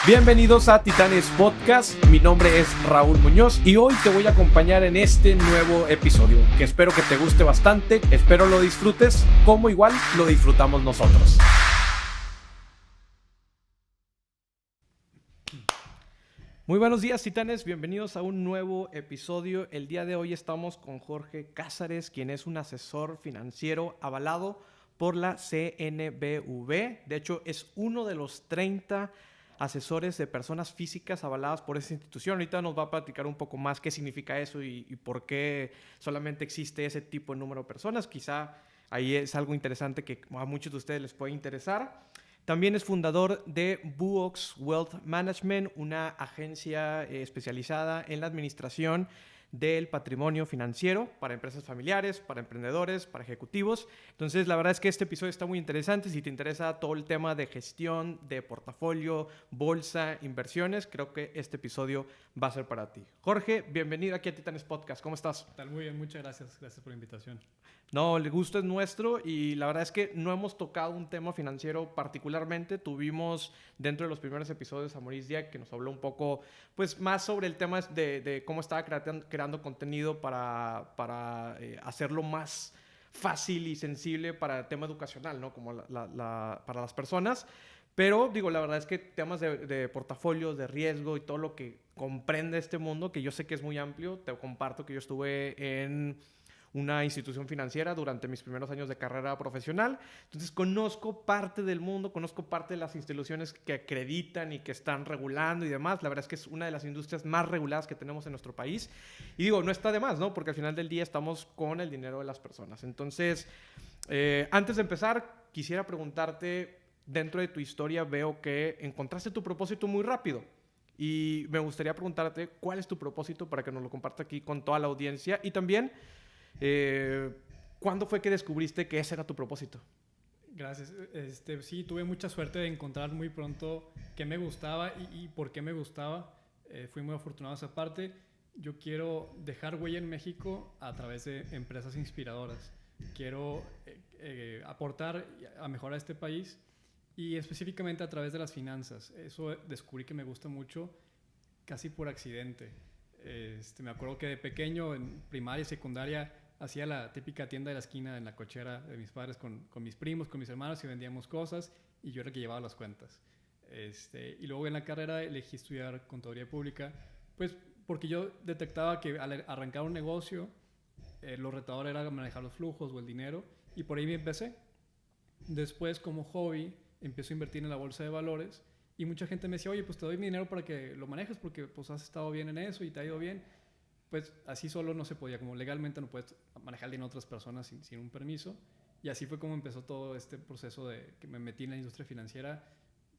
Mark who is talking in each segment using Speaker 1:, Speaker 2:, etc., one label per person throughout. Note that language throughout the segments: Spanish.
Speaker 1: Bienvenidos a Titanes Podcast, mi nombre es Raúl Muñoz y hoy te voy a acompañar en este nuevo episodio que espero que te guste bastante, espero lo disfrutes como igual lo disfrutamos nosotros. Muy buenos días, Titanes, bienvenidos a un nuevo episodio. El día de hoy estamos con Jorge Cázares, quien es un asesor financiero avalado por la CNBV. De hecho, es uno de los 30 asesores de personas físicas avaladas por esa institución. Ahorita nos va a platicar un poco más qué significa eso y por qué solamente existe ese tipo de número de personas. Quizá ahí es algo interesante que a muchos de ustedes les puede interesar. También es fundador de Buox Wealth Management, una agencia especializada en la administración del patrimonio financiero para empresas familiares, para emprendedores, para ejecutivos. Entonces, la verdad es que este episodio está muy interesante. Si te interesa todo el tema de gestión, de portafolio, bolsa, inversiones, creo que este episodio va a ser para ti. Jorge, bienvenido aquí a Titanes Podcast. ¿Cómo estás?
Speaker 2: Tal, muy bien, muchas gracias. Gracias por la invitación.
Speaker 1: No, el gusto es nuestro y la verdad es que no hemos tocado un tema financiero particularmente. Tuvimos dentro de los primeros episodios a Maurice Dieck, que nos habló un poco pues, más sobre el tema de cómo estaba creando contenido para hacerlo más fácil y sensible para el tema educacional, ¿no? Como para las personas. Pero, digo, la verdad es que temas de portafolios, de riesgo y todo lo que comprende este mundo, que yo sé que es muy amplio, te comparto que yo estuve en una institución financiera durante mis primeros años de carrera profesional. Entonces conozco parte del mundo, conozco parte de las instituciones que acreditan y que están regulando y demás. La verdad es que es una de las industrias más reguladas que tenemos en nuestro país. Y digo, no está de más, ¿no? Porque al final del día estamos con el dinero de las personas. Entonces, antes de empezar, quisiera preguntarte, dentro de tu historia veo que encontraste tu propósito muy rápido. Y me gustaría preguntarte, ¿cuál es tu propósito para que nos lo compartas aquí con toda la audiencia? Y también, ¿cuándo fue que descubriste que ese era tu propósito?
Speaker 2: Gracias. Sí, tuve mucha suerte de encontrar muy pronto qué me gustaba y por qué me gustaba. Fui muy afortunado en esa parte. Yo quiero dejar huella en México a través de empresas inspiradoras. Quiero aportar a mejorar este país y específicamente a través de las finanzas. Eso descubrí que me gusta mucho casi por accidente. Me acuerdo que de pequeño, en primaria y secundaria, hacía la típica tienda de la esquina en la cochera de mis padres con mis primos, con mis hermanos y vendíamos cosas y yo era el que llevaba las cuentas. Y luego en la carrera elegí estudiar contaduría pública, pues porque yo detectaba que al arrancar un negocio, lo retador era manejar los flujos o el dinero y por ahí me empecé. Después, como hobby, empiezo a invertir en la bolsa de valores y mucha gente me decía, oye, pues te doy mi dinero para que lo manejes porque pues has estado bien en eso y te ha ido bien. Pues así solo no se podía, como legalmente no puedes manejar dinero a otras personas sin un permiso. Y así fue como empezó todo este proceso de que me metí en la industria financiera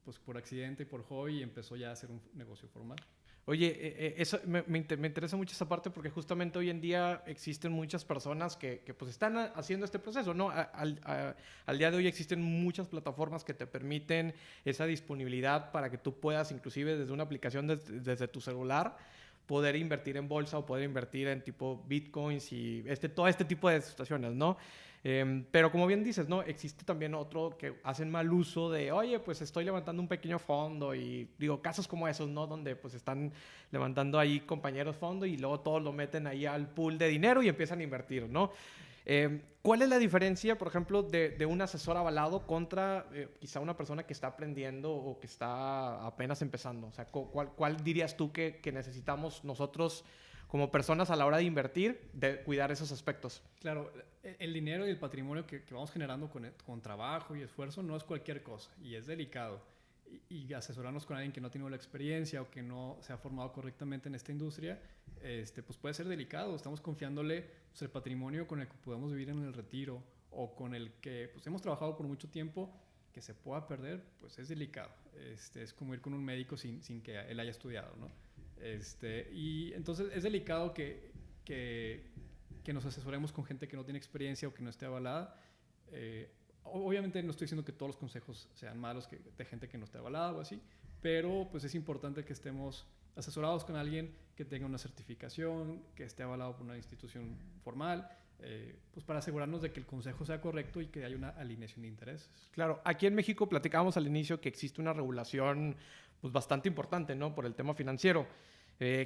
Speaker 2: pues por accidente, por hobby y empezó ya a ser un negocio formal.
Speaker 1: Oye, eso me interesa mucho esa parte porque justamente hoy en día existen muchas personas que pues están haciendo este proceso, ¿no? Al día de hoy existen muchas plataformas que te permiten esa disponibilidad para que tú puedas, inclusive desde una aplicación desde tu celular, poder invertir en bolsa o poder invertir en tipo bitcoins y todo este tipo de situaciones, ¿no? Pero como bien dices, ¿no? Existe también otro que hacen mal uso de, oye, pues estoy levantando un pequeño fondo y digo, casos como esos, ¿no? Donde pues están levantando ahí compañeros fondo y luego todos lo meten ahí al pool de dinero y empiezan a invertir, ¿no? ¿Cuál es la diferencia, por ejemplo, de un asesor avalado contra quizá una persona que está aprendiendo o que está apenas empezando? O sea, ¿cuál dirías tú que necesitamos nosotros como personas a la hora de invertir, de cuidar esos aspectos?
Speaker 2: Claro, el dinero y el patrimonio que vamos generando con trabajo y esfuerzo no es cualquier cosa y es delicado. Y asesorarnos con alguien que no tiene la experiencia o que no se ha formado correctamente en esta industria, pues puede ser delicado. Estamos confiándole pues, el patrimonio con el que podemos vivir en el retiro o con el que pues, hemos trabajado por mucho tiempo, que se pueda perder, pues es delicado. Es como ir con un médico sin que él haya estudiado, ¿no? Y entonces es delicado que nos asesoremos con gente que no tiene experiencia o que no esté avalada. Obviamente no estoy diciendo que todos los consejos sean malos de gente que no esté avalada o así, pero pues es importante que estemos asesorados con alguien que tenga una certificación, que esté avalado por una institución formal, pues para asegurarnos de que el consejo sea correcto y que haya una alineación de intereses.
Speaker 1: Claro, aquí en México platicábamos al inicio que existe una regulación pues, bastante importante, ¿no? Por el tema financiero.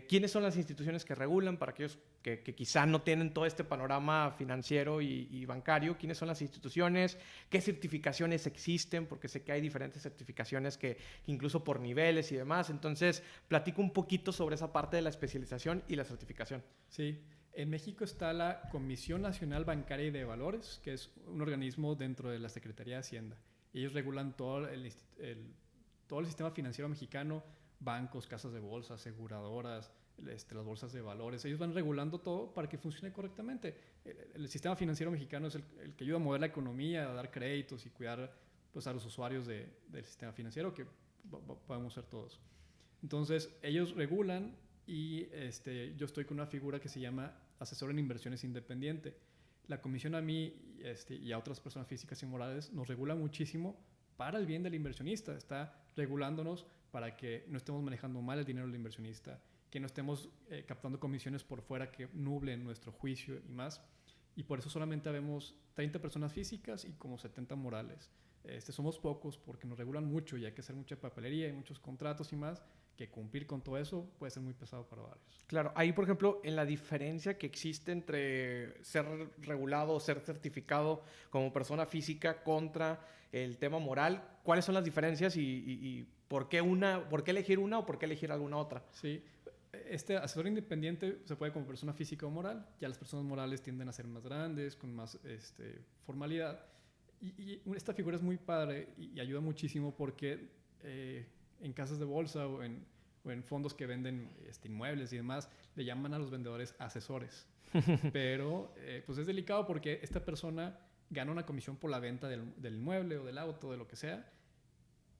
Speaker 1: ¿Quiénes son las instituciones que regulan para aquellos que quizá no tienen todo este panorama financiero y bancario? ¿Quiénes son las instituciones? ¿Qué certificaciones existen? Porque sé que hay diferentes certificaciones que incluso por niveles y demás. Entonces, platico un poquito sobre esa parte de la especialización y la certificación.
Speaker 2: Sí, en México está la Comisión Nacional Bancaria y de Valores, que es un organismo dentro de la Secretaría de Hacienda. Ellos regulan todo todo el sistema financiero mexicano, bancos, casas de bolsa, aseguradoras, las bolsas de valores. Ellos van regulando todo para que funcione correctamente. El sistema financiero mexicano es el que ayuda a mover la economía, a dar créditos y cuidar pues, a los usuarios del sistema financiero, que podemos ser todos. Entonces, ellos regulan y yo estoy con una figura que se llama asesor en inversiones independiente. La comisión a mí y a otras personas físicas y morales nos regula muchísimo para el bien del inversionista. Está regulándonos para que no estemos manejando mal el dinero del inversionista, que no estemos captando comisiones por fuera que nublen nuestro juicio y más. Y por eso solamente habemos 30 personas físicas y como 70 morales. Somos pocos porque nos regulan mucho y hay que hacer mucha papelería y muchos contratos y más, que cumplir con todo eso puede ser muy pesado para varios.
Speaker 1: Claro, ahí por ejemplo, en la diferencia que existe entre ser regulado o ser certificado como persona física contra el tema moral, ¿cuáles son las diferencias y por qué elegir una o por qué elegir alguna otra?
Speaker 2: Sí, este asesor independiente se puede como persona física o moral. Ya las personas morales tienden a ser más grandes, con más formalidad. Y esta figura es muy padre y ayuda muchísimo porque en casas de bolsa o en fondos que venden inmuebles y demás, le llaman a los vendedores asesores. Pero pues es delicado porque esta persona gana una comisión por la venta del inmueble o del auto, de lo que sea.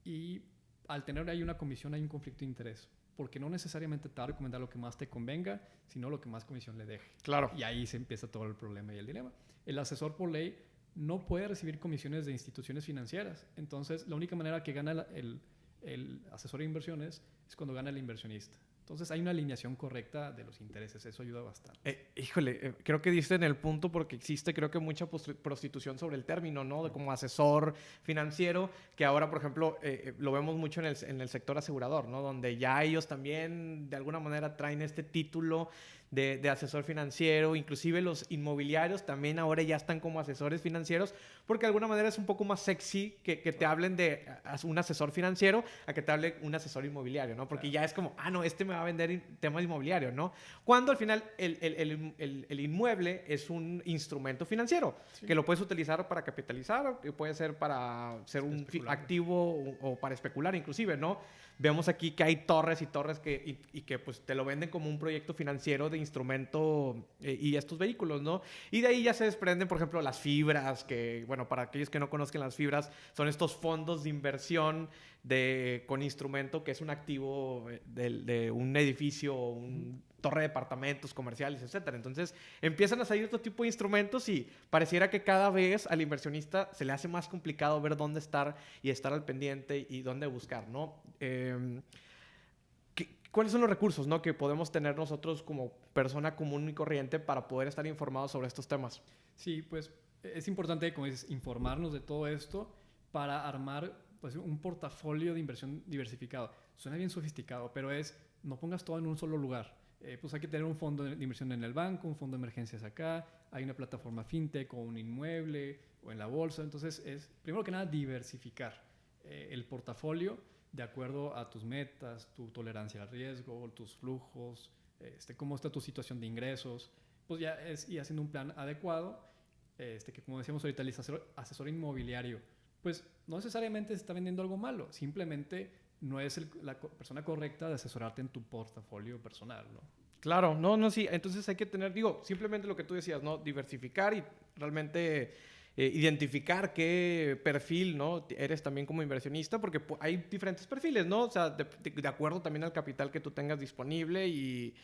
Speaker 2: Y al tener ahí una comisión hay un conflicto de interés. Porque no necesariamente te va a recomendar lo que más te convenga, sino lo que más comisión le deje.
Speaker 1: Claro.
Speaker 2: Y ahí se empieza todo el problema y el dilema. El asesor por ley no puede recibir comisiones de instituciones financieras. Entonces, la única manera que gana el asesor de inversiones es cuando gana el inversionista. Entonces, hay una alineación correcta de los intereses. Eso ayuda bastante.
Speaker 1: Híjole, creo que diste en el punto porque existe, creo que mucha prostitución sobre el término, ¿no? De como asesor financiero, que ahora, por ejemplo, lo vemos mucho en el sector asegurador, ¿no? Donde ya ellos también, de alguna manera, traen este título de asesor financiero. Inclusive los inmobiliarios también ahora ya están como asesores financieros, porque de alguna manera es un poco más sexy que te hablen de un asesor financiero a que te hable un asesor inmobiliario, ¿no? Porque ya es como, no, me va a vender temas inmobiliarios, ¿no? Cuando al final el inmueble es un instrumento financiero, sí, que lo puedes utilizar para capitalizar, que puede ser para ser un activo o para especular inclusive, ¿no? Vemos aquí que hay torres y torres que pues te lo venden como un proyecto financiero de instrumento y estos vehículos, ¿no? Y de ahí ya se desprenden, por ejemplo, las fibras, que, bueno, para aquellos que no conozcan las fibras, son estos fondos de inversión con instrumento que es un activo de un edificio o un torre de departamentos comerciales, etcétera. Entonces empiezan a salir otro tipo de instrumentos y pareciera que cada vez al inversionista se le hace más complicado ver dónde estar y estar al pendiente y dónde buscar, ¿no? ¿Cuáles son los recursos, ¿no?, que podemos tener nosotros como persona común y corriente para poder estar informados sobre estos temas?
Speaker 2: Sí, pues es importante, como dices, informarnos de todo esto para armar pues, un portafolio de inversión diversificado. Suena bien sofisticado, pero no pongas todo en un solo lugar. Pues hay que tener un fondo de inversión en el banco, un fondo de emergencias acá, hay una plataforma fintech o un inmueble o en la bolsa. Entonces primero que nada, diversificar el portafolio de acuerdo a tus metas, tu tolerancia al riesgo, tus flujos, cómo está tu situación de ingresos. Pues ya es ir haciendo un plan adecuado, que como decíamos ahorita, el asesor inmobiliario, pues no necesariamente se está vendiendo algo malo, simplemente no es la persona correcta de asesorarte en tu portafolio personal, ¿no?
Speaker 1: Claro, no, sí. Entonces hay que tener, simplemente lo que tú decías, ¿no? Diversificar y realmente identificar qué perfil, ¿no?, eres también como inversionista, porque hay diferentes perfiles, ¿no? O sea, de acuerdo también al capital que tú tengas disponible y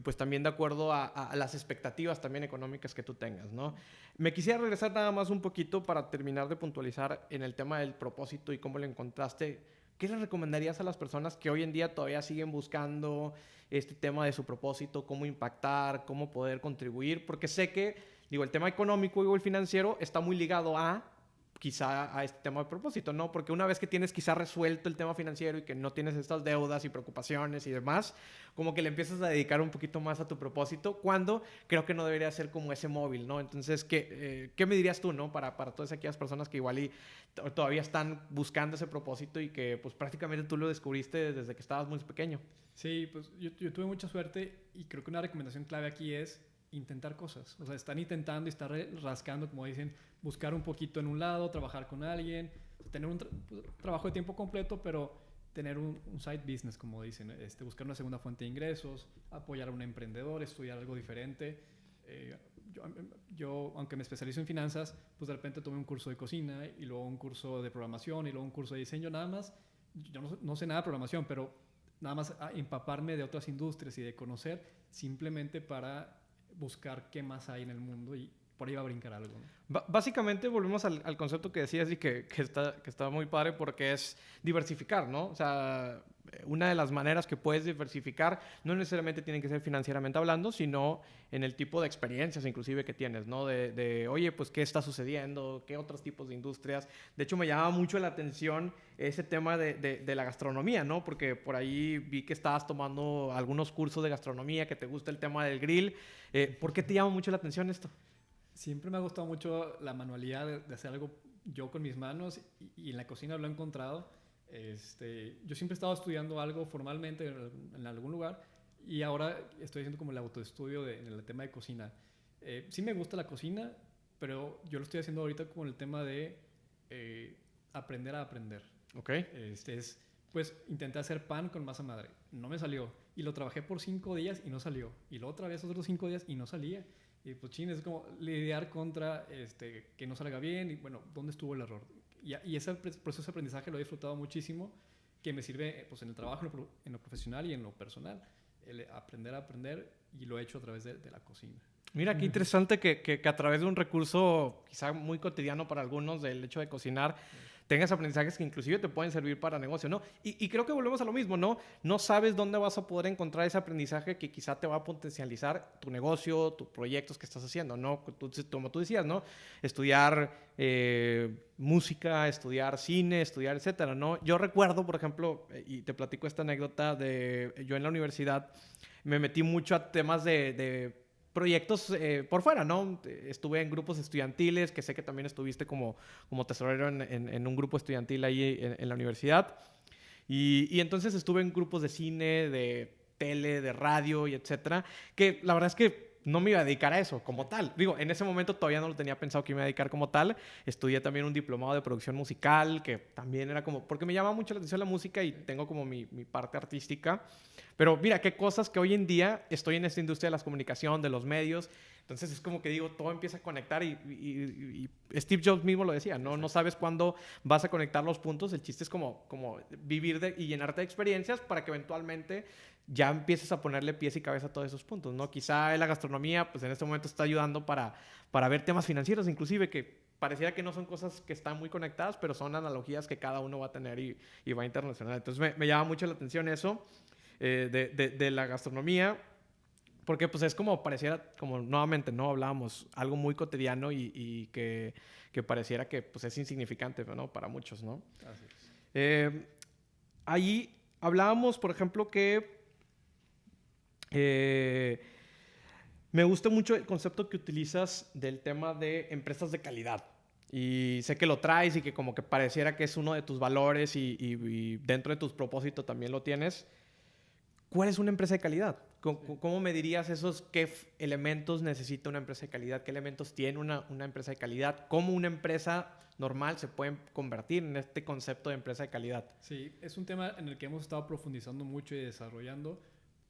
Speaker 1: pues también de acuerdo a las expectativas también económicas que tú tengas, ¿no? Me quisiera regresar nada más un poquito para terminar de puntualizar en el tema del propósito y cómo lo encontraste. ¿Qué les recomendarías a las personas que hoy en día todavía siguen buscando este tema de su propósito, cómo impactar, cómo poder contribuir? Porque sé que digo, el tema económico y el financiero está muy ligado a quizá a este tema de propósito, ¿no? Porque una vez que tienes quizá resuelto el tema financiero y que no tienes estas deudas y preocupaciones y demás, como que le empiezas a dedicar un poquito más a tu propósito, cuando creo que no debería ser como ese móvil, ¿no? Entonces, ¿qué me dirías tú, ¿no? Para todas aquellas personas que igual y todavía están buscando ese propósito y que pues prácticamente tú lo descubriste desde que estabas muy pequeño.
Speaker 2: Sí, pues yo tuve mucha suerte y creo que una recomendación clave aquí es intentar cosas. O sea, están intentando y estar rascando, como dicen, buscar un poquito en un lado, trabajar con alguien, tener un trabajo de tiempo completo, pero tener un side business, como dicen, buscar una segunda fuente de ingresos, apoyar a un emprendedor, estudiar algo diferente. Eh, yo, yo, aunque me especializo en finanzas, pues de repente tomé un curso de cocina y luego un curso de programación y luego un curso de diseño, nada más. Yo no sé nada de programación, pero nada más a empaparme de otras industrias y de conocer simplemente para buscar qué más hay en el mundo y por ahí va a brincar algo, ¿no?
Speaker 1: Básicamente volvemos al concepto que decías y que está muy padre porque es diversificar, ¿no? O sea, una de las maneras que puedes diversificar no necesariamente tienen que ser financieramente hablando, sino en el tipo de experiencias inclusive que tienes, ¿no? Oye, pues, ¿qué está sucediendo? ¿Qué otros tipos de industrias? De hecho, me llama mucho la atención ese tema de la gastronomía, ¿no? Porque por ahí vi que estabas tomando algunos cursos de gastronomía, que te gusta el tema del grill. ¿Por qué te llama mucho la atención esto?
Speaker 2: Siempre me ha gustado mucho la manualidad de hacer algo yo con mis manos y en la cocina lo he encontrado. Yo siempre he estado estudiando algo formalmente en algún lugar y ahora estoy haciendo como el autoestudio en el tema de cocina. Sí me gusta la cocina, pero yo lo estoy haciendo ahorita con el tema de aprender a aprender.
Speaker 1: Ok.
Speaker 2: Pues intenté hacer pan con masa madre, no me salió y lo trabajé por 5 días y no salió y luego otra vez otros 5 días y no salía. Y pues chin, es como lidiar contra que no salga bien y bueno, ¿dónde estuvo el error? Y ese proceso de aprendizaje lo he disfrutado muchísimo, que me sirve pues en el trabajo, en lo profesional y en lo personal. El aprender a aprender y lo he hecho a través de la cocina.
Speaker 1: Mira, qué interesante que a través de un recurso quizá muy cotidiano para algunos, del hecho de cocinar, tengas aprendizajes que inclusive te pueden servir para negocio, ¿no? Y creo que volvemos a lo mismo, ¿no? No sabes dónde vas a poder encontrar ese aprendizaje que quizá te va a potencializar tu negocio, tus proyectos que estás haciendo, ¿no? Como tú decías, ¿no? Estudiar música, estudiar cine, estudiar, etcétera, ¿no? Yo recuerdo, por ejemplo, y te platico esta anécdota yo en la universidad me metí mucho a temas de proyectos por fuera, ¿no? Estuve en grupos estudiantiles, que sé que también estuviste como tesorero en un grupo estudiantil ahí en la universidad. Y entonces estuve en grupos de cine, de tele, de radio y etcétera, que la verdad es que no me iba a dedicar a eso como tal. Digo, en ese momento todavía no lo tenía pensado que me iba a dedicar como tal. Estudié también un diplomado de producción musical, que también era como, porque me llama mucho la atención la música y tengo como mi parte artística. Pero mira, qué cosas que hoy en día estoy en esta industria de la comunicación, de los medios. Entonces es como que digo, todo empieza a conectar y Steve Jobs mismo lo decía, ¿no? No sabes cuándo vas a conectar los puntos. El chiste es como vivir y llenarte de experiencias para que eventualmente ya empieces a ponerle pies y cabeza a todos esos puntos, ¿no? Quizá la gastronomía, pues en este momento está ayudando para ver temas financieros, inclusive, que pareciera que no son cosas que están muy conectadas, pero son analogías que cada uno va a tener y va a internacional. Entonces me llama mucho la atención eso de la gastronomía, porque pues es como pareciera, como nuevamente, ¿no? Hablábamos, algo muy cotidiano y que pareciera que pues es insignificante, ¿no? Para muchos, ¿no?
Speaker 2: Así es.
Speaker 1: Ahí hablábamos, por ejemplo, que me gusta mucho el concepto que utilizas del tema de empresas de calidad. Y sé que lo traes y que como que pareciera que es uno de tus valores y dentro de tus propósitos también lo tienes. ¿Cuál es una empresa de calidad? ¿Cómo me dirías qué elementos necesita una empresa de calidad? ¿Qué elementos tiene una empresa de calidad? ¿Cómo una empresa normal se puede convertir en este concepto de empresa de calidad?
Speaker 2: Sí, es un tema en el que hemos estado profundizando mucho y desarrollando,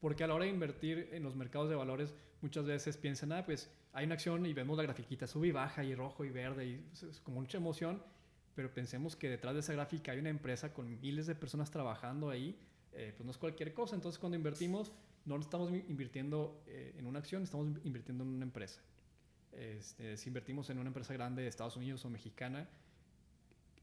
Speaker 2: porque a la hora de invertir en los mercados de valores, muchas veces piensan, pues hay una acción y vemos la grafiquita, sube y baja, y rojo y verde, y es como mucha emoción, pero pensemos que detrás de esa gráfica hay una empresa con miles de personas trabajando ahí, pues no es cualquier cosa. Entonces, cuando invertimos, no estamos invirtiendo en una acción, estamos invirtiendo en una empresa. Si invertimos en una empresa grande de Estados Unidos o mexicana,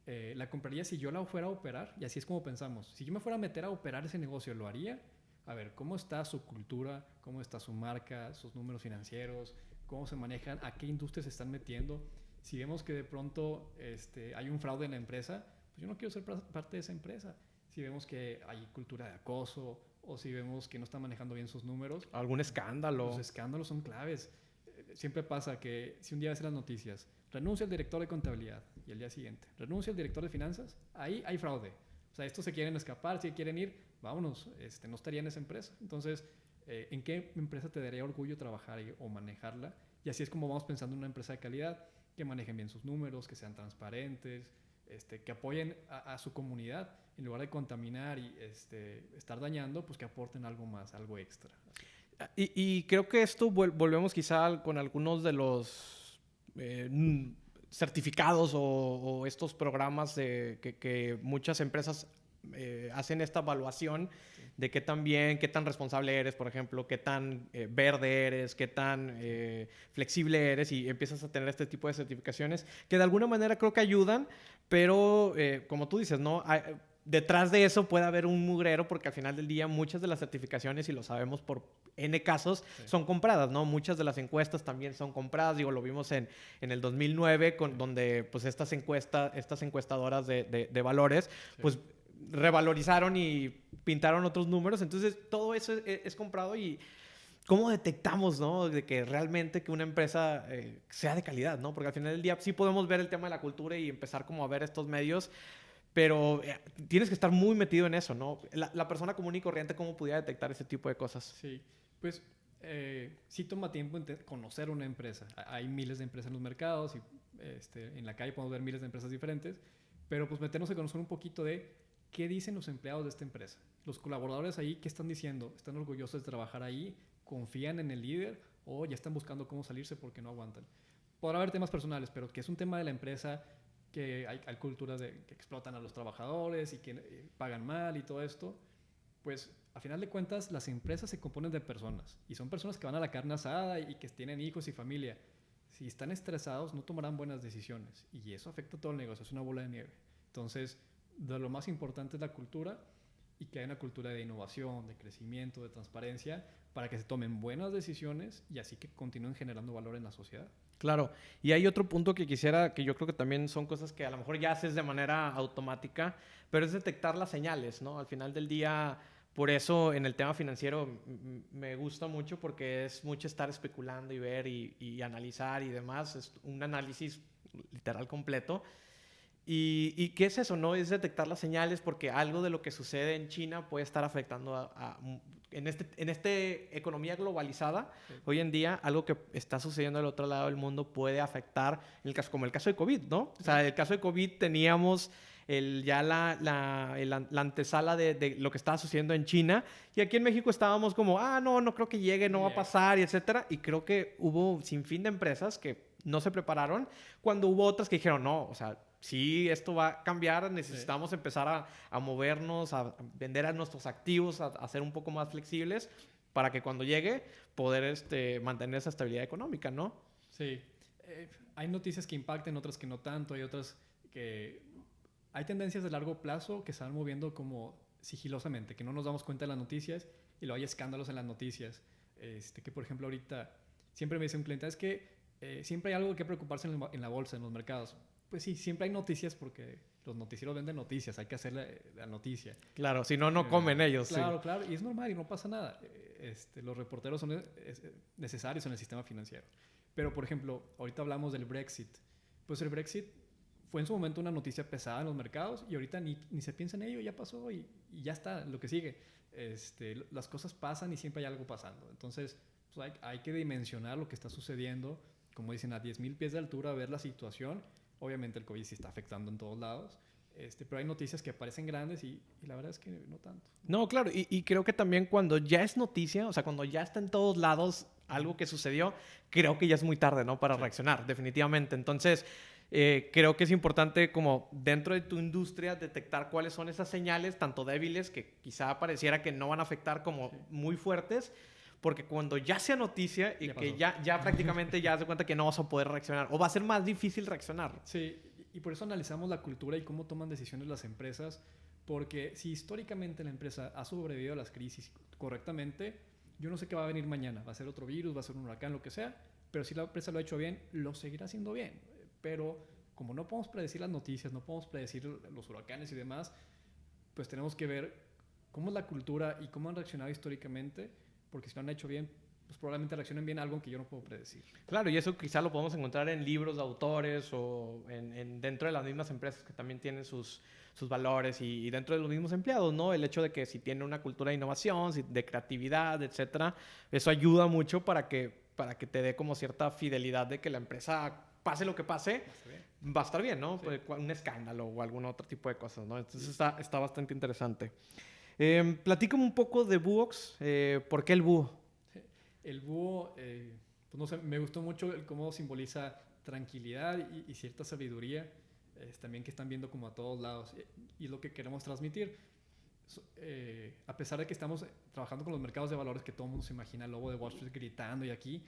Speaker 2: la compraría si yo la fuera a operar, y así es como pensamos. Si yo me fuera a meter a operar ese negocio, ¿lo haría? A ver, ¿cómo está su cultura? ¿Cómo está su marca? ¿Sus números financieros? cómo se manejan, a qué industrias se están metiendo. Si vemos que de pronto hay un fraude en la empresa, pues yo no quiero ser parte de esa empresa. Si vemos que hay cultura de acoso o si vemos que no están manejando bien sus números.
Speaker 1: ¿Algún escándalo?
Speaker 2: Los escándalos son claves. Siempre pasa que si un día ves las noticias, renuncia el director de contabilidad y el día siguiente, renuncia el director de finanzas, ahí hay fraude. O sea, estos se quieren escapar, si quieren ir, vámonos, no estaría en esa empresa. Entonces, ¿en qué empresa te daría orgullo trabajar o manejarla? Y así es como vamos pensando en una empresa de calidad, que manejen bien sus números, que sean transparentes, que apoyen a su comunidad, en lugar de contaminar y estar dañando, pues que aporten algo más, algo extra.
Speaker 1: Y creo que esto volvemos quizá con algunos de los certificados o estos programas que muchas empresas hacen esta evaluación de qué tan bien, qué tan responsable eres, por ejemplo, qué tan verde eres, qué tan flexible eres, y empiezas a tener este tipo de certificaciones que de alguna manera creo que ayudan, pero como tú dices, ¿no? Detrás de eso puede haber un mugrero, porque al final del día muchas de las certificaciones, y lo sabemos por N casos, son compradas, ¿no? Muchas de las encuestas también son compradas. Digo, lo vimos en el 2009, donde pues estas encuestadoras de valores, pues revalorizaron y pintaron otros números. Entonces, todo eso es comprado. Y ¿cómo detectamos, no? De que realmente que una empresa sea de calidad, ¿no? Porque al final del día sí podemos ver el tema de la cultura y empezar como a ver estos medios, pero tienes que estar muy metido en eso, ¿no? La persona común y corriente, ¿cómo pudiera detectar ese tipo de cosas?
Speaker 2: Sí, pues sí toma tiempo conocer una empresa. Hay miles de empresas en los mercados y en la calle podemos ver miles de empresas diferentes, pero pues meternos a conocer un poquito de qué dicen los empleados de esta empresa. Los colaboradores ahí, ¿qué están diciendo? ¿Están orgullosos de trabajar ahí? ¿Confían en el líder? ¿O ya están buscando cómo salirse porque no aguantan? Podrá haber temas personales, pero que es un tema de la empresa, que hay culturas que explotan a los trabajadores y que pagan mal y todo esto, pues a final de cuentas las empresas se componen de personas y son personas que van a la carne asada y que tienen hijos y familia. Si están estresados no tomarán buenas decisiones y eso afecta a todo el negocio, es una bola de nieve. Entonces, de lo más importante es la cultura, y que haya una cultura de innovación, de crecimiento, de transparencia, para que se tomen buenas decisiones y así que continúen generando valor en la sociedad.
Speaker 1: Claro. Y hay otro punto que yo creo que también son cosas que a lo mejor ya haces de manera automática, pero es detectar las señales, ¿no? Al final del día, por eso en el tema financiero me gusta mucho, porque es mucho estar especulando y ver y analizar y demás. Es un análisis literal completo. ¿Y qué es eso? No es detectar las señales, porque algo de lo que sucede en China puede estar afectando en esta economía globalizada. Sí. Hoy en día, algo que está sucediendo al otro lado del mundo puede afectar, como el caso de COVID, ¿no? O sea, el caso de COVID teníamos ya la antesala de lo que estaba sucediendo en China, y aquí en México estábamos como, no creo que llegue, no va a pasar, y etcétera. Y creo que hubo un sinfín de empresas que no se prepararon, cuando hubo otras que dijeron, no, o sea, sí, esto va a cambiar, necesitamos empezar a movernos, a vender a nuestros activos, a ser un poco más flexibles para que cuando llegue poder mantener esa estabilidad económica, ¿no?
Speaker 2: Sí. Hay noticias que impacten, otras que no tanto, hay otras que... Hay tendencias de largo plazo que se van moviendo como sigilosamente, que no nos damos cuenta de las noticias y luego hay escándalos en las noticias. Que por ejemplo ahorita siempre me dice un cliente, es que siempre hay algo que preocuparse en la bolsa, en los mercados. Pues sí, siempre hay noticias porque los noticieros venden noticias, hay que hacer la noticia.
Speaker 1: Claro, si no, no comen ellos.
Speaker 2: Claro,
Speaker 1: sí.
Speaker 2: Claro, y es normal y no pasa nada. Los reporteros son necesarios en el sistema financiero. Pero, por ejemplo, ahorita hablamos del Brexit. Pues el Brexit fue en su momento una noticia pesada en los mercados y ahorita ni se piensa en ello, ya pasó y ya está, lo que sigue. Las cosas pasan y siempre hay algo pasando. Entonces, pues hay que dimensionar lo que está sucediendo, como dicen, a 10,000 pies de altura, ver la situación. Obviamente el COVID sí está afectando en todos lados, pero hay noticias que aparecen grandes y la verdad es que no tanto.
Speaker 1: No, claro, y creo que también cuando ya es noticia, o sea, cuando ya está en todos lados algo que sucedió, creo que ya es muy tarde, ¿no? Para reaccionar, definitivamente. Entonces, creo que es importante, como dentro de tu industria, detectar cuáles son esas señales, tanto débiles, que quizá pareciera que no van a afectar, como muy fuertes, porque cuando ya sea noticia y que ya prácticamente ya se cuenta que no vas a poder reaccionar, o va a ser más difícil reaccionar.
Speaker 2: Sí, y por eso analizamos la cultura y cómo toman decisiones las empresas, porque si históricamente la empresa ha sobrevivido a las crisis correctamente, yo no sé qué va a venir mañana. Va a ser otro virus, va a ser un huracán, lo que sea, pero si la empresa lo ha hecho bien, lo seguirá haciendo bien. Pero como no podemos predecir las noticias, no podemos predecir los huracanes y demás, pues tenemos que ver cómo es la cultura y cómo han reaccionado históricamente, porque si lo han hecho bien, pues probablemente reaccionen bien a algo que yo no puedo predecir.
Speaker 1: Claro, y eso quizá lo podemos encontrar en libros de autores o dentro de las mismas empresas que también tienen sus valores y dentro de los mismos empleados, ¿no? El hecho de que si tiene una cultura de innovación, de creatividad, etcétera, eso ayuda mucho para que te dé como cierta fidelidad de que la empresa, pase lo que pase, va a estar bien, ¿no?
Speaker 2: Sí.
Speaker 1: Pues, un escándalo o algún otro tipo de cosas, ¿no? Entonces está bastante interesante. Platícame un poco de Buox. ¿Por qué el búho?
Speaker 2: El búho, pues no sé, me gustó mucho cómo simboliza tranquilidad y cierta sabiduría, también que están viendo como a todos lados, y lo que queremos transmitir. A pesar de que estamos trabajando con los mercados de valores, que todo el mundo se imagina el lobo de Wall Street gritando, y aquí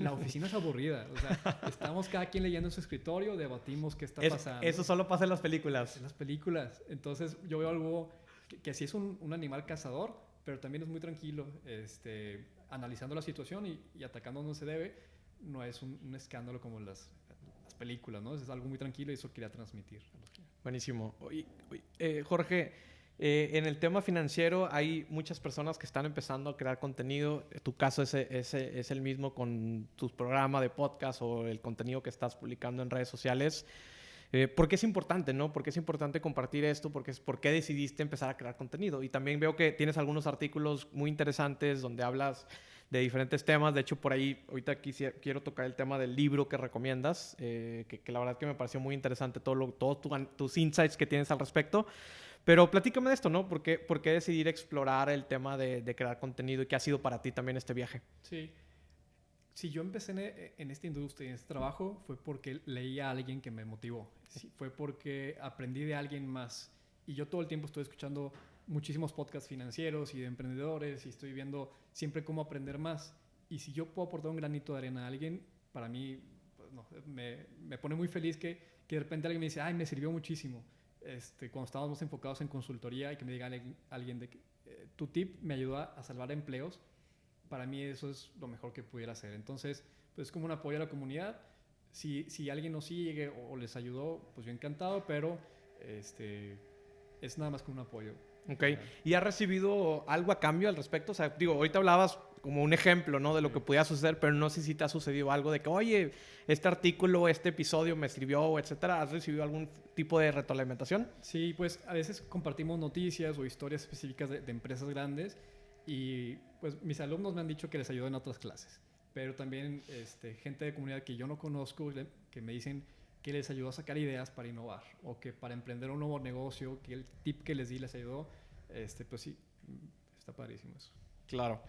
Speaker 2: la oficina es aburrida. O sea, estamos cada quien leyendo en su escritorio, debatimos qué está pasando.
Speaker 1: Eso solo pasa en las películas.
Speaker 2: En las películas. Entonces yo veo al búho que sí es un animal cazador, pero también es muy tranquilo, analizando la situación y atacando donde se debe. No es un escándalo como las películas, ¿no? Es algo muy tranquilo y eso quería transmitir.
Speaker 1: Buenísimo. Jorge, en el tema financiero hay muchas personas que están empezando a crear contenido. Tu caso es el mismo con tu programa de podcast o el contenido que estás publicando en redes sociales. ¿Por qué es importante, no? ¿Por qué es importante compartir esto? ¿Por qué decidiste empezar a crear contenido? Y también veo que tienes algunos artículos muy interesantes donde hablas de diferentes temas. De hecho, por ahí ahorita quiero tocar el tema del libro que recomiendas, que la verdad que me pareció muy interesante todos tus insights que tienes al respecto. Pero platícame de esto, ¿no? ¿Por qué decidir explorar el tema de crear contenido y qué ha sido para ti también este viaje?
Speaker 2: Sí. Si yo empecé en esta industria, en este trabajo, fue porque leí a alguien que me motivó. Sí, fue porque aprendí de alguien más. Y yo todo el tiempo estoy escuchando muchísimos podcasts financieros y de emprendedores y estoy viendo siempre cómo aprender más. Y si yo puedo aportar un granito de arena a alguien, para mí pues, no, me pone muy feliz que de repente alguien me dice, ay, me sirvió muchísimo. Cuando estábamos enfocados en consultoría y que me diga alguien de que tu tip me ayudó a salvar empleos. Para mí eso es lo mejor que pudiera hacer. Entonces, pues es como un apoyo a la comunidad. Si alguien nos sigue o les ayudó, pues yo encantado, pero es nada más como un apoyo.
Speaker 1: Ok. ¿Y has recibido algo a cambio al respecto? O sea, digo, ahorita hablabas como un ejemplo, ¿no? De lo que podía suceder, pero no sé si te ha sucedido algo de que, oye, este artículo, este episodio me sirvió, etcétera. ¿Has recibido algún tipo de retroalimentación?
Speaker 2: Sí, pues a veces compartimos noticias o historias específicas de empresas grandes y pues mis alumnos me han dicho que les ayudó en otras clases, pero también gente de comunidad que yo no conozco que me dicen que les ayudó a sacar ideas para innovar o que para emprender un nuevo negocio, que el tip que les di les ayudó, pues sí, está padrísimo eso.
Speaker 1: Claro.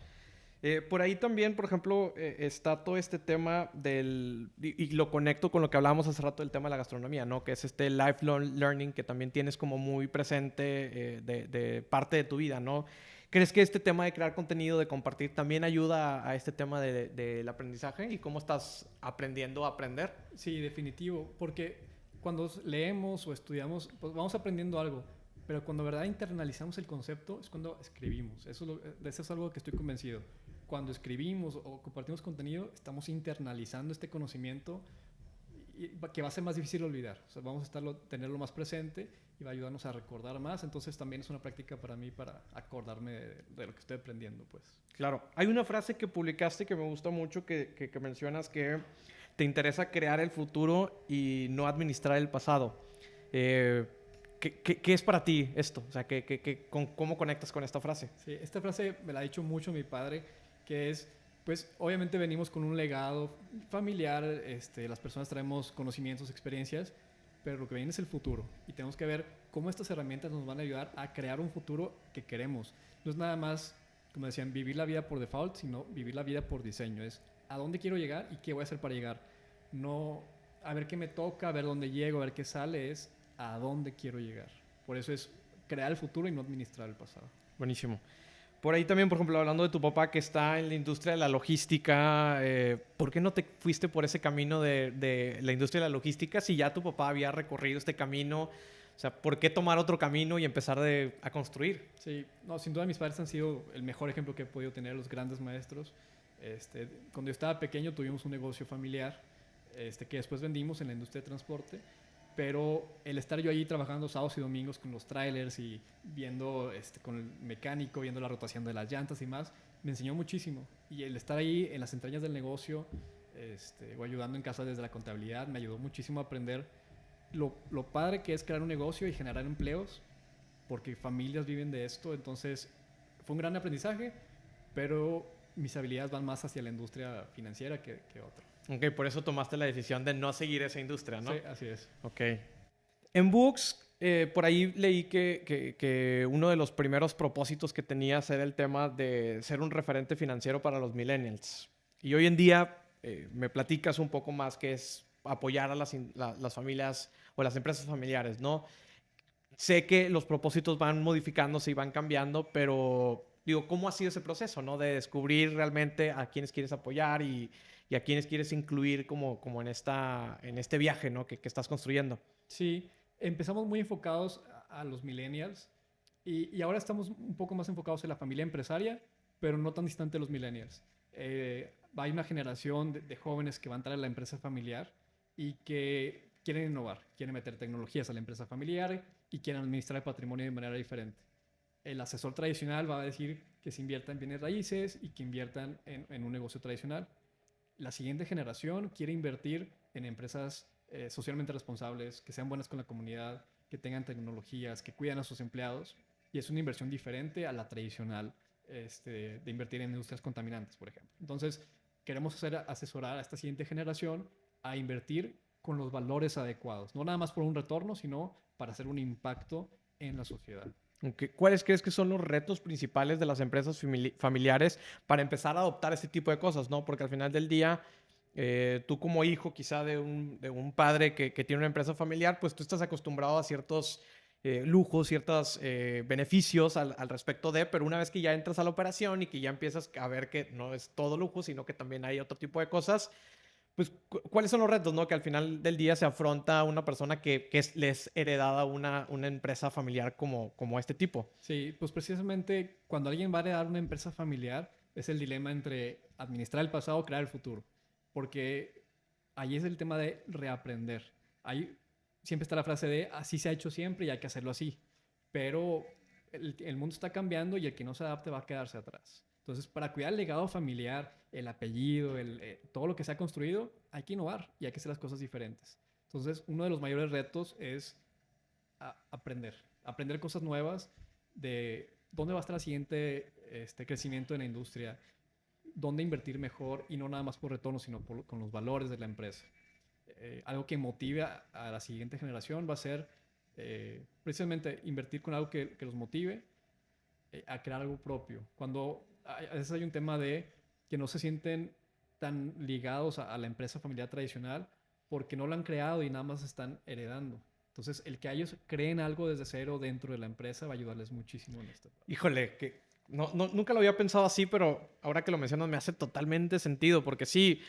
Speaker 1: Por ahí también, por ejemplo, está todo este tema y lo conecto con lo que hablábamos hace rato del tema de la gastronomía, ¿no? Que es este lifelong learning que también tienes como muy presente de parte de tu vida, ¿no? ¿Crees que este tema de crear contenido, de compartir, también ayuda a este tema del aprendizaje y cómo estás aprendiendo a aprender?
Speaker 2: Sí, definitivo, porque cuando leemos o estudiamos, pues vamos aprendiendo algo, pero cuando de verdad internalizamos el concepto es cuando escribimos. Eso es algo que estoy convencido. Cuando escribimos o compartimos contenido, estamos internalizando este conocimiento que va a ser más difícil olvidar. O sea, vamos a tenerlo más presente y va a ayudarnos a recordar más. Entonces también es una práctica para mí para acordarme de lo que estoy aprendiendo, pues.
Speaker 1: Claro. Hay una frase que publicaste que me gusta mucho que mencionas que te interesa crear el futuro y no administrar el pasado. ¿Qué es para ti esto? O sea, ¿cómo conectas con esta frase?
Speaker 2: Sí, esta frase me la ha dicho mucho mi padre, que es, pues obviamente venimos con un legado familiar, las personas traemos conocimientos, experiencias, pero lo que viene es el futuro y tenemos que ver cómo estas herramientas nos van a ayudar a crear un futuro que queremos. No es nada más, como decían, vivir la vida por default, sino vivir la vida por diseño. Es a dónde quiero llegar y qué voy a hacer para llegar. No a ver qué me toca, a ver dónde llego, a ver qué sale, es a dónde quiero llegar. Por eso es crear el futuro y no administrar el pasado.
Speaker 1: Buenísimo. Por ahí también, por ejemplo, hablando de tu papá que está en la industria de la logística, ¿por qué no te fuiste por ese camino de la industria de la logística si ya tu papá había recorrido este camino? O sea, ¿por qué tomar otro camino y empezar a construir?
Speaker 2: Sí, no, sin duda mis padres han sido el mejor ejemplo que he podido tener, los grandes maestros. Cuando yo estaba pequeño tuvimos un negocio familiar que después vendimos en la industria de transporte, pero el estar yo allí trabajando sábados y domingos con los trailers y viendo con el mecánico, viendo la rotación de las llantas y más, me enseñó muchísimo. Y el estar ahí en las entrañas del negocio o ayudando en casa desde la contabilidad me ayudó muchísimo a aprender lo padre que es crear un negocio y generar empleos, porque familias viven de esto. Entonces fue un gran aprendizaje, pero mis habilidades van más hacia la industria financiera que otra.
Speaker 1: Ok, por eso tomaste la decisión de no seguir esa industria, ¿no?
Speaker 2: Sí, así es.
Speaker 1: Ok. En Books, por ahí leí que uno de los primeros propósitos que tenías era el tema de ser un referente financiero para los millennials. Y hoy en día me platicas un poco más que es apoyar a las familias o las empresas familiares, ¿no? Sé que los propósitos van modificándose y van cambiando, pero digo, ¿cómo ha sido ese proceso, ¿no? De descubrir realmente a quiénes quieres apoyar y a quiénes quieres incluir como en este viaje, ¿no? que estás construyendo.
Speaker 2: Sí, empezamos muy enfocados a los millennials y ahora estamos un poco más enfocados en la familia empresaria, pero no tan distante de los millennials. Hay una generación de jóvenes que van a entrar a la empresa familiar y que quieren innovar, quieren meter tecnologías a la empresa familiar y quieren administrar el patrimonio de manera diferente. El asesor tradicional va a decir que se invierta en bienes raíces y que inviertan en un negocio tradicional. La siguiente generación quiere invertir en empresas socialmente responsables, que sean buenas con la comunidad, que tengan tecnologías, que cuidan a sus empleados. Y es una inversión diferente a la tradicional de invertir en industrias contaminantes, por ejemplo. Entonces, queremos asesorar a esta siguiente generación a invertir con los valores adecuados. No nada más por un retorno, sino para hacer un impacto en la sociedad.
Speaker 1: Okay. ¿Cuáles crees que son los retos principales de las empresas familiares para empezar a adoptar este tipo de cosas, ¿no? Porque al final del día, tú como hijo quizá de un padre que tiene una empresa familiar, pues tú estás acostumbrado a ciertos lujos, ciertos beneficios al respecto de, pero una vez que ya entras a la operación y que ya empiezas a ver que no es todo lujo, sino que también hay otro tipo de cosas, pues, ¿cuáles son los retos, no? Que al final del día se afronta una persona que les heredada una empresa familiar como este tipo.
Speaker 2: Sí, pues precisamente cuando alguien va a heredar una empresa familiar, es el dilema entre administrar el pasado o crear el futuro. Porque ahí es el tema de reaprender. Ahí siempre está la frase de así se ha hecho siempre y hay que hacerlo así. Pero el mundo está cambiando y el que no se adapte va a quedarse atrás. Entonces, para cuidar el legado familiar, el apellido, todo lo que se ha construido, hay que innovar y hay que hacer las cosas diferentes. Entonces, uno de los mayores retos es aprender cosas nuevas de dónde va a estar el siguiente crecimiento en la industria, dónde invertir mejor y no nada más por retorno, sino con los valores de la empresa. Algo que motive a la siguiente generación va a ser precisamente invertir con algo que los motive a crear algo propio. Cuando a veces hay un tema de que no se sienten tan ligados a la empresa familiar tradicional porque no lo han creado y nada más están heredando. Entonces, el que ellos creen algo desde cero dentro de la empresa va a ayudarles muchísimo en esto.
Speaker 1: Híjole, que nunca lo había pensado así, pero ahora que lo mencionas me hace totalmente sentido, porque sí,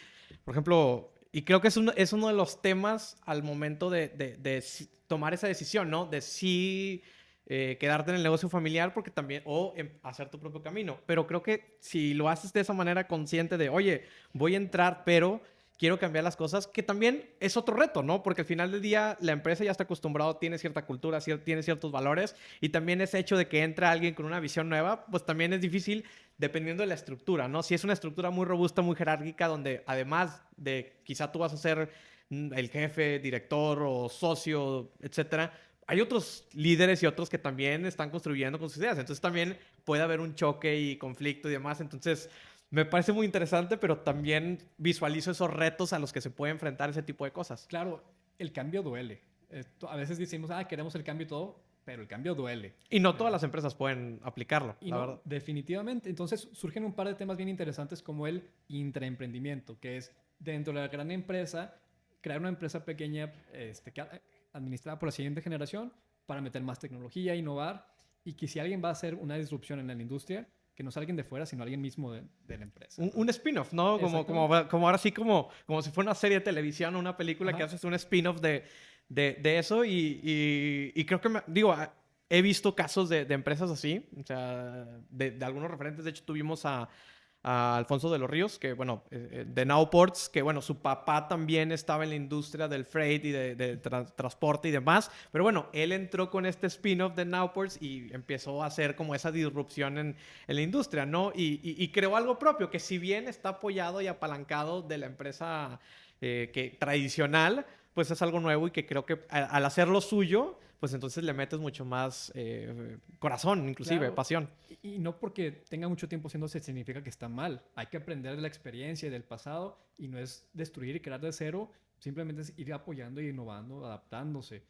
Speaker 1: por ejemplo, y creo que es uno de los temas al momento de tomar esa decisión, ¿no? De sí quedarte en el negocio familiar porque también, o hacer tu propio camino. Pero creo que si lo haces de esa manera consciente de, oye, voy a entrar, pero quiero cambiar las cosas, que también es otro reto, ¿no? Porque al final del día la empresa ya está acostumbrada, tiene cierta cultura, tiene ciertos valores, y también ese hecho de que entra alguien con una visión nueva, pues también es difícil dependiendo de la estructura, ¿no? Si es una estructura muy robusta, muy jerárquica, donde además de quizá tú vas a ser el jefe, director o socio, etcétera, hay otros líderes y otros que también están construyendo con sus ideas. Entonces también puede haber un choque y conflicto y demás. Entonces me parece muy interesante, pero también visualizo esos retos a los que se puede enfrentar ese tipo de cosas.
Speaker 2: Claro, el cambio duele. A veces decimos, queremos el cambio y todo, pero el cambio duele.
Speaker 1: Y no todas las empresas pueden aplicarlo,
Speaker 2: y
Speaker 1: la
Speaker 2: no,
Speaker 1: verdad.
Speaker 2: Definitivamente. Entonces surgen un par de temas bien interesantes como el intraemprendimiento, que es dentro de la gran empresa, crear una empresa pequeña administrada por la siguiente generación para meter más tecnología, innovar, y que si alguien va a hacer una disrupción en la industria, que no sea alguien de fuera, sino alguien mismo de la empresa.
Speaker 1: Un spin-off, ¿no? Como ahora sí, como si fuera una serie de televisión o una película. Ajá. Que haces un spin-off de eso y creo que, he visto casos de empresas así, o sea, de algunos referentes. De hecho, tuvimos a a Alfonso de los Ríos, que bueno, de Nowports, que bueno, su papá también estaba en la industria del freight y de transporte y demás, pero bueno, él entró con este spin-off de Nowports y empezó a hacer como esa disrupción en la industria, ¿no? Y creó algo propio, que si bien está apoyado y apalancado de la empresa tradicional, pues es algo nuevo y que creo que al hacerlo suyo, pues entonces le metes mucho más corazón, inclusive,
Speaker 2: Claro.
Speaker 1: pasión.
Speaker 2: Y no porque tenga mucho tiempo haciéndose significa que está mal. Hay que aprender de la experiencia y del pasado y no es destruir y crear de cero, simplemente es ir apoyando y innovando, adaptándose.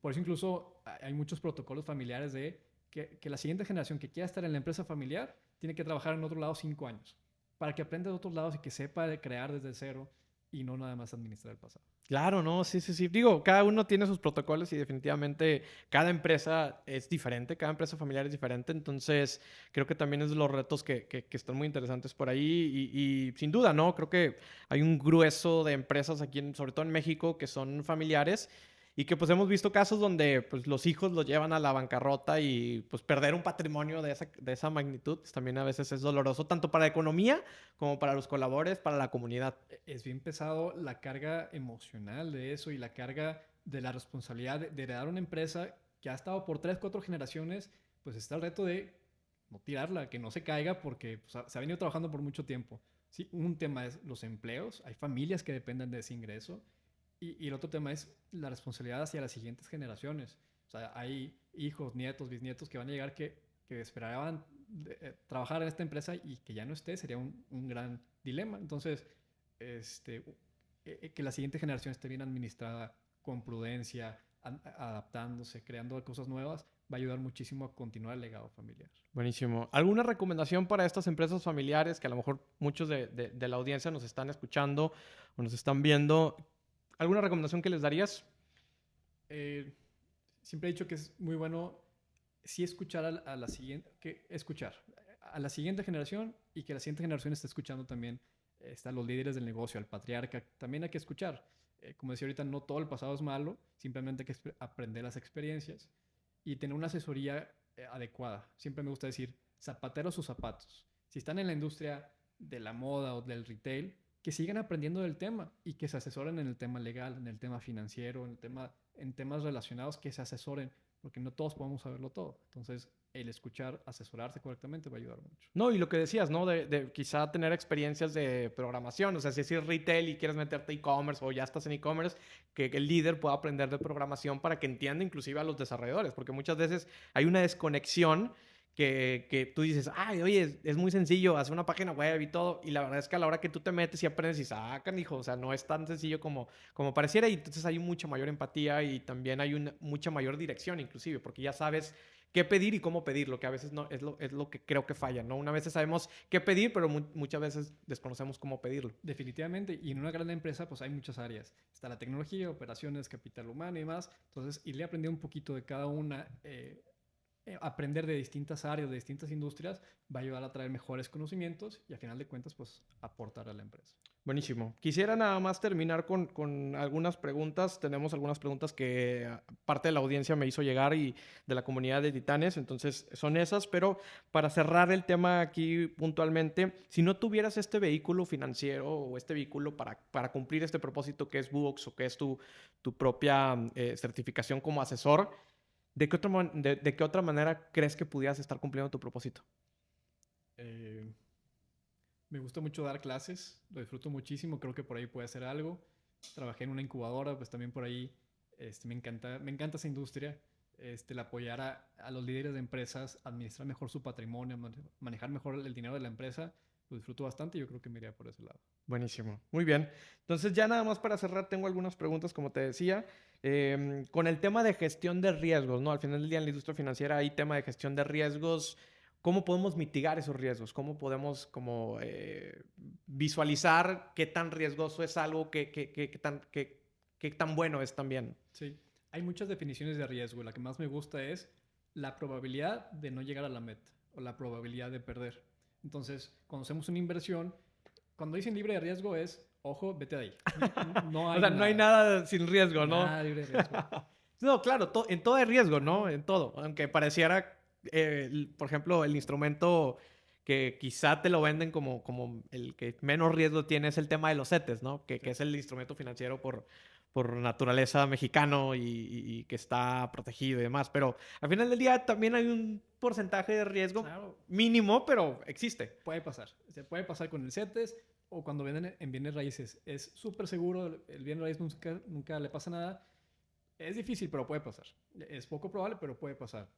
Speaker 2: Por eso incluso hay muchos protocolos familiares de que la siguiente generación que quiera estar en la empresa familiar tiene que trabajar en otro lado 5 años para que aprenda de otros lados y que sepa de crear desde cero y no nada más administrar el pasado.
Speaker 1: Claro, no, sí, sí, sí. Digo, cada uno tiene sus protocolos y definitivamente cada empresa es diferente, cada empresa familiar es diferente. Entonces, creo que también es de los retos que están muy interesantes por ahí. Y sin duda, ¿no? Creo que hay un grueso de empresas aquí, sobre todo en México, que son familiares y que pues hemos visto casos donde pues los hijos los llevan a la bancarrota y pues perder un patrimonio de esa magnitud pues, también a veces es doloroso, tanto para la economía como para los colaboradores, para la comunidad.
Speaker 2: Es bien pesado la carga emocional de eso y la carga de la responsabilidad de heredar una empresa que ha estado por 3, 4 generaciones, pues está el reto de no tirarla, que no se caiga porque pues, se ha venido trabajando por mucho tiempo. Sí, un tema es los empleos, hay familias que dependen de ese ingreso y el otro tema es la responsabilidad hacia las siguientes generaciones. O sea, hay hijos, nietos, bisnietos que van a llegar que esperaban trabajar en esta empresa y que ya no esté, sería un gran dilema. Entonces, este, que la siguiente generación esté bien administrada, con prudencia, adaptándose, creando cosas nuevas, va a ayudar muchísimo a continuar el legado familiar.
Speaker 1: Buenísimo. ¿Alguna recomendación para estas empresas familiares que a lo mejor muchos de la audiencia nos están escuchando o nos están viendo? ¿Alguna recomendación que les darías?
Speaker 2: Eh, Siempre he dicho que es muy bueno sí escuchar a la siguiente, que escuchar a la siguiente generación y que la siguiente generación esté escuchando también a los líderes del negocio, al patriarca, también hay que escuchar. Como decía ahorita, no todo el pasado es malo, simplemente hay que aprender las experiencias y tener una asesoría adecuada. Siempre me gusta decir, zapatero a sus zapatos. Si están en la industria de la moda o del retail, que sigan aprendiendo del tema y que se asesoren en el tema legal, en el tema financiero, en temas relacionados, que se asesoren, porque no todos podemos saberlo todo. Entonces, el escuchar, asesorarse correctamente va a ayudar mucho.
Speaker 1: No, y lo que decías, ¿no? De quizá tener experiencias de programación. O sea, si es retail y quieres meterte e-commerce o ya estás en e-commerce, que el líder pueda aprender de programación para que entienda inclusive a los desarrolladores. Porque muchas veces hay una desconexión que tú dices, ay, oye, es muy sencillo, hacer una página web y todo. Y la verdad es que a la hora que tú te metes y aprendes y sacan, hijo, o sea, no es tan sencillo como pareciera. Y entonces hay mucha mayor empatía y también hay mucha mayor dirección inclusive, porque ya sabes qué pedir y cómo pedirlo, que a veces no es lo que creo que falla, ¿no? Una vez sabemos qué pedir, pero muchas veces desconocemos cómo pedirlo.
Speaker 2: Definitivamente, y en una gran empresa pues hay muchas áreas. Está la tecnología, operaciones, capital humano y demás. Entonces, irle aprendiendo un poquito de cada una, aprender de distintas áreas, de distintas industrias, va a ayudar a traer mejores conocimientos y a final de cuentas pues aportar a la empresa.
Speaker 1: Buenísimo. Quisiera nada más terminar con algunas preguntas. Tenemos algunas preguntas que parte de la audiencia me hizo llegar y de la comunidad de Titanes, entonces son esas, pero para cerrar el tema aquí puntualmente, si no tuvieras este vehículo financiero o este vehículo para cumplir este propósito que es Buox o que es tu propia certificación como asesor, ¿de qué otra manera crees que pudieras estar cumpliendo tu propósito?
Speaker 2: Eh, Me gusta mucho dar clases, lo disfruto muchísimo, creo que por ahí puede hacer algo. Trabajé en una incubadora, pues también por ahí me encanta esa industria, el apoyar a los líderes de empresas, administrar mejor su patrimonio, manejar mejor el dinero de la empresa, lo disfruto bastante y yo creo que me iría por ese lado.
Speaker 1: Buenísimo, muy bien. Entonces ya nada más para cerrar tengo algunas preguntas, como te decía, con el tema de gestión de riesgos, ¿no? Al final del día en la industria financiera hay tema de gestión de riesgos. ¿Cómo podemos mitigar esos riesgos? ¿Cómo podemos visualizar qué tan riesgoso es algo, qué tan bueno es también?
Speaker 2: Sí, hay muchas definiciones de riesgo. La que más me gusta es la probabilidad de no llegar a la meta o la probabilidad de perder. Entonces, cuando hacemos una inversión, cuando dicen libre de riesgo es, ojo, vete de ahí. No hay
Speaker 1: O sea, no hay nada sin riesgo, ¿no?
Speaker 2: nada libre de riesgo.
Speaker 1: No, claro, en todo hay riesgo, ¿no? En todo. Aunque pareciera, por ejemplo, el instrumento que quizá te lo venden como el que menos riesgo tiene es el tema de los CETES, ¿no? Que es el instrumento financiero por naturaleza mexicano y que está protegido y demás. Pero al final del día también hay un porcentaje de riesgo
Speaker 2: Claro,
Speaker 1: mínimo, pero existe.
Speaker 2: puede pasar. Se puede pasar con el CETES o cuando venden en bienes raíces. Es súper seguro, el bien raíz nunca le pasa nada. Es difícil, pero puede pasar. Es poco probable, pero puede pasar.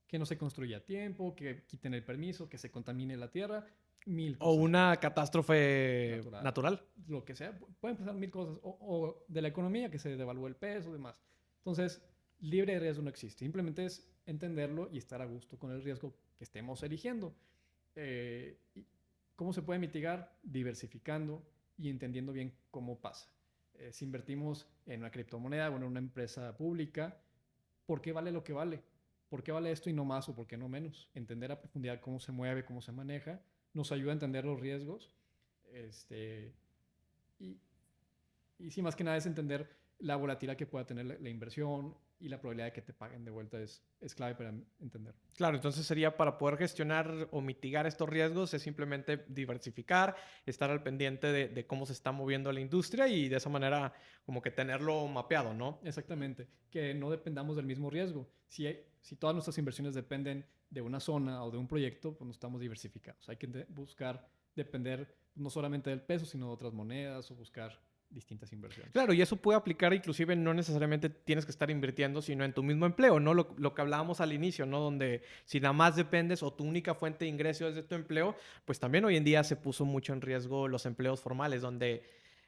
Speaker 2: Que no se construya a tiempo, que quiten el permiso, que se contamine la tierra, mil
Speaker 1: O
Speaker 2: cosas.
Speaker 1: una catástrofe
Speaker 2: Natural.
Speaker 1: natural.
Speaker 2: Lo que sea, pueden pasar mil cosas. O de la economía, que se devalúe el peso y demás. Entonces, libre de riesgo no existe. Simplemente es entenderlo y estar a gusto con el riesgo que estemos eligiendo. Y ¿cómo se puede mitigar? Diversificando y entendiendo bien cómo pasa. Si invertimos en una criptomoneda o en una empresa pública, ¿por qué vale lo que vale? ¿Por qué vale esto y no más o por qué no menos? Entender a profundidad cómo se mueve, cómo se maneja, nos ayuda a entender los riesgos. Este, y, y sí, más que nada es entender la volatilidad que pueda tener la inversión y la probabilidad de que te paguen de vuelta es clave para entender.
Speaker 1: Claro, entonces sería para poder gestionar o mitigar estos riesgos, es simplemente diversificar, estar al pendiente de cómo se está moviendo la industria y de esa manera como que tenerlo mapeado, ¿no?
Speaker 2: Exactamente, que no dependamos del mismo riesgo. Si todas nuestras inversiones dependen de una zona o de un proyecto, pues no estamos diversificados. Hay que buscar depender no solamente del peso, sino de otras monedas o buscar distintas inversiones.
Speaker 1: Claro, y eso puede aplicar inclusive no necesariamente tienes que estar invirtiendo, sino en tu mismo empleo, ¿no? Lo que hablábamos al inicio, ¿no? Donde si nada más dependes o tu única fuente de ingreso es de tu empleo, pues también hoy en día se puso mucho en riesgo los empleos formales, donde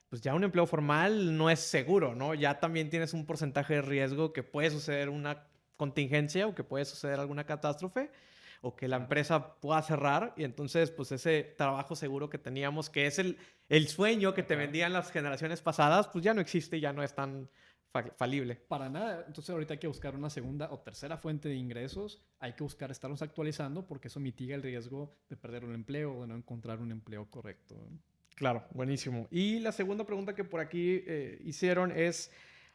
Speaker 1: pues ya un empleo formal no es seguro, ¿no? Ya también tienes un porcentaje de riesgo que puede suceder una contingencia o que puede suceder alguna catástrofe o que la
Speaker 2: Claro.
Speaker 1: empresa pueda cerrar y entonces pues ese trabajo seguro que teníamos, que es el sueño que te
Speaker 2: Claro.
Speaker 1: vendían las generaciones pasadas, pues ya no existe y ya no es tan falible.
Speaker 2: Para nada. Entonces ahorita hay que buscar una segunda o tercera fuente de ingresos. Hay que buscar estarnos actualizando porque eso mitiga el riesgo de perder un empleo o de no encontrar un empleo correcto.
Speaker 1: Claro, buenísimo. Y la segunda pregunta que por aquí hicieron es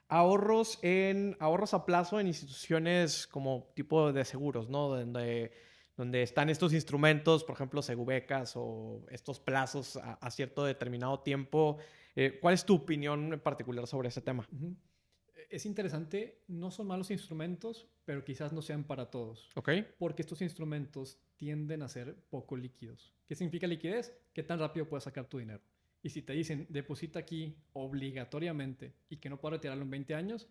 Speaker 1: ahorros a plazo en instituciones como tipo de seguros, ¿no? Donde están estos instrumentos, por ejemplo, segubecas o estos plazos a cierto determinado tiempo. ¿Cuál es tu opinión en particular sobre ese tema?
Speaker 2: Ujú. Es interesante, no son malos instrumentos, pero quizás no sean para todos,
Speaker 1: ¿Ok?
Speaker 2: porque estos instrumentos tienden a ser poco líquidos. ¿Qué significa liquidez? ¿Qué tan rápido puedes sacar tu dinero? Y si te dicen, deposita aquí obligatoriamente y que no puedes retirarlo en 20 años,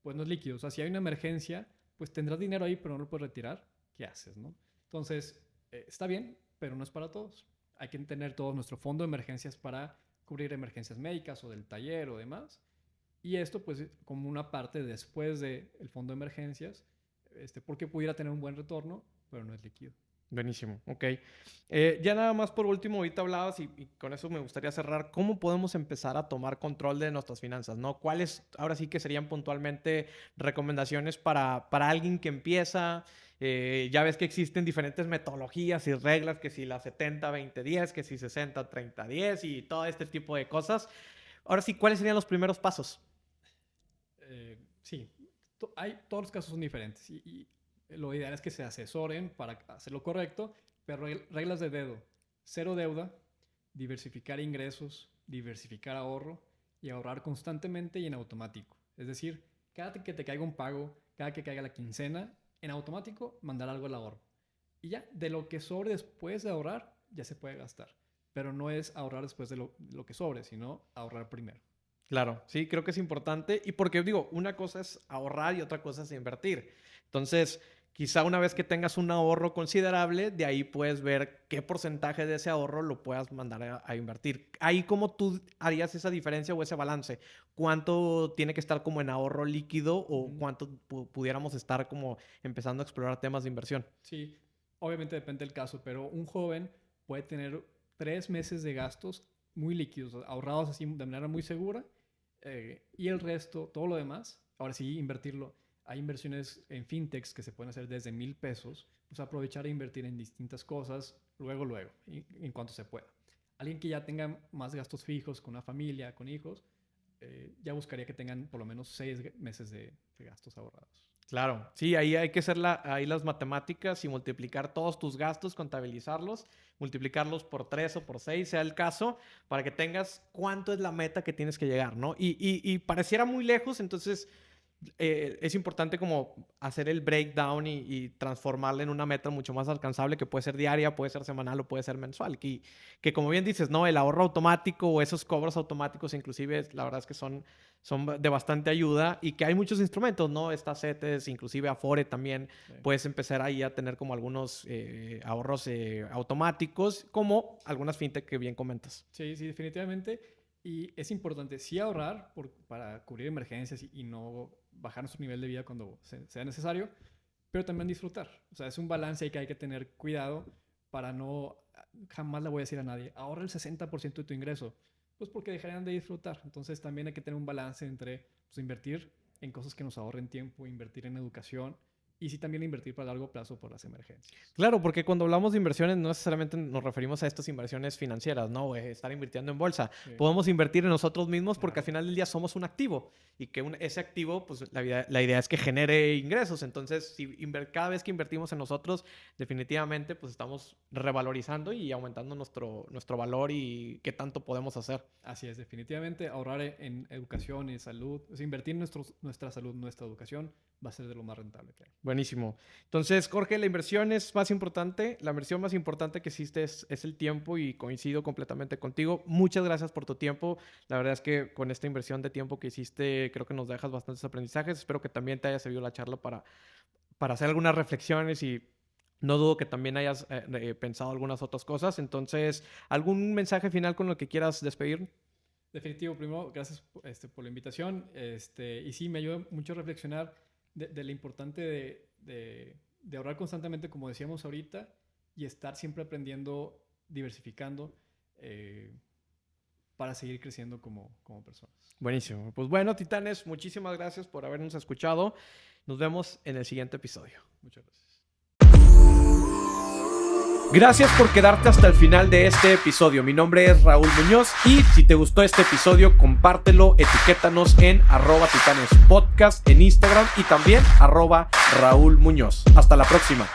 Speaker 2: pues no es líquido. O sea, si hay una emergencia, pues tendrás dinero ahí, pero no lo puedes retirar. ¿Qué haces, no? Entonces, está bien, pero no es para todos. Hay que tener todo nuestro fondo de emergencias para cubrir emergencias médicas o del taller o demás. Y esto, pues, como una parte después del fondo de emergencias, porque pudiera tener un buen retorno, pero no es líquido.
Speaker 1: Buenísimo, ok. Ya nada más por último, ahorita hablabas y con eso me gustaría cerrar, ¿cómo podemos empezar a tomar control de nuestras finanzas, ¿no? ¿Cuáles ahora sí que serían puntualmente recomendaciones para alguien que empieza? Ya ves que existen diferentes metodologías y reglas, que si la 70-20-10, que si 60-30-10 y todo este tipo de cosas. Ahora sí, ¿cuáles serían los primeros pasos?
Speaker 2: Sí, todos los casos son diferentes y lo ideal es que se asesoren para hacer lo correcto, pero reglas de dedo, cero deuda, diversificar ingresos, diversificar ahorro y ahorrar constantemente y en automático. Es decir, cada que te caiga un pago, cada que caiga la quincena, en automático mandar algo al ahorro. Y ya, de lo que sobre después de ahorrar, ya se puede gastar. Pero no es ahorrar después de lo que sobre, sino ahorrar primero.
Speaker 1: Claro, sí, creo que es importante. Y porque digo, una cosa es ahorrar y otra cosa es invertir. Entonces, quizá una vez que tengas un ahorro considerable, de ahí puedes ver qué porcentaje de ese ahorro lo puedas mandar a invertir. Ahí, ¿cómo tú harías esa diferencia o ese balance? ¿Cuánto tiene que estar como en ahorro líquido o cuánto pudiéramos estar como empezando a explorar temas de inversión?
Speaker 2: Sí, obviamente depende del caso, pero un joven puede tener 3 meses de gastos muy líquidos, ahorrados así de manera muy segura, y el resto, todo lo demás, ahora sí, invertirlo. Hay inversiones en fintechs que se pueden hacer desde 1,000 pesos, pues aprovechar e invertir en distintas cosas luego, en cuanto se pueda. Alguien que ya tenga más gastos fijos con una familia, con hijos, ya buscaría que tengan por lo menos 6 meses de gastos ahorrados.
Speaker 1: Claro, sí, ahí hay que hacer ahí las matemáticas y multiplicar todos tus gastos, contabilizarlos, multiplicarlos por 3 o por 6, sea el caso, para que tengas cuánto es la meta que tienes que llegar, ¿no? Y pareciera muy lejos, entonces es importante como hacer el breakdown y transformarla en una meta mucho más alcanzable, que puede ser diaria, puede ser semanal o puede ser mensual. Que como bien dices, ¿no? El ahorro automático o esos cobros automáticos inclusive, la verdad es que son de bastante ayuda y que hay muchos instrumentos, ¿no? Estas CETES, inclusive Afore también, sí. Puedes empezar ahí a tener como algunos ahorros automáticos, como algunas fintech que bien comentas.
Speaker 2: Sí, sí, definitivamente. Y es importante sí ahorrar para cubrir emergencias y no bajar nuestro nivel de vida cuando sea necesario, pero también disfrutar. O sea, es un balance que hay que tener cuidado para no... Jamás le voy a decir a nadie, ahorra el 60% de tu ingreso, pues porque dejarían de disfrutar. Entonces también hay que tener un balance entre pues, invertir en cosas que nos ahorren tiempo, invertir en educación y sí también invertir para largo plazo por las emergencias.
Speaker 1: Claro, porque cuando hablamos de inversiones no necesariamente nos referimos a estas inversiones financieras, ¿no? Estar invirtiendo en bolsa. Sí. Podemos invertir en nosotros mismos porque al final del día somos un activo y que ese activo, pues la idea es que genere ingresos. Entonces, cada vez que invertimos en nosotros, definitivamente pues estamos revalorizando y aumentando nuestro valor y qué tanto podemos hacer.
Speaker 2: Así es, definitivamente ahorrar en educación y salud, o sea, invertir en nuestra salud, nuestra educación, va a ser de lo más rentable que hay.
Speaker 1: Buenísimo. Entonces, Jorge, la inversión es más importante. La inversión más importante que existe es el tiempo y coincido completamente contigo. Muchas gracias por tu tiempo. La verdad es que con esta inversión de tiempo que hiciste, creo que nos dejas bastantes aprendizajes. Espero que también te haya servido la charla para hacer algunas reflexiones y no dudo que también hayas pensado algunas otras cosas. Entonces, ¿algún mensaje final con el que quieras despedir?
Speaker 2: Definitivo. Primero, gracias por la invitación. Y sí, me ayuda mucho a reflexionar de lo importante de ahorrar constantemente, como decíamos ahorita, y estar siempre aprendiendo, diversificando para seguir creciendo como personas.
Speaker 1: Buenísimo. Pues bueno, titanes, muchísimas gracias por habernos escuchado. Nos vemos en el siguiente episodio.
Speaker 2: Muchas gracias.
Speaker 1: Gracias por quedarte hasta el final de este episodio. Mi nombre es Raúl Muñoz y si te gustó este episodio, compártelo, etiquétanos en @titanespodcast en Instagram y también @Raúl Muñoz. Hasta la próxima.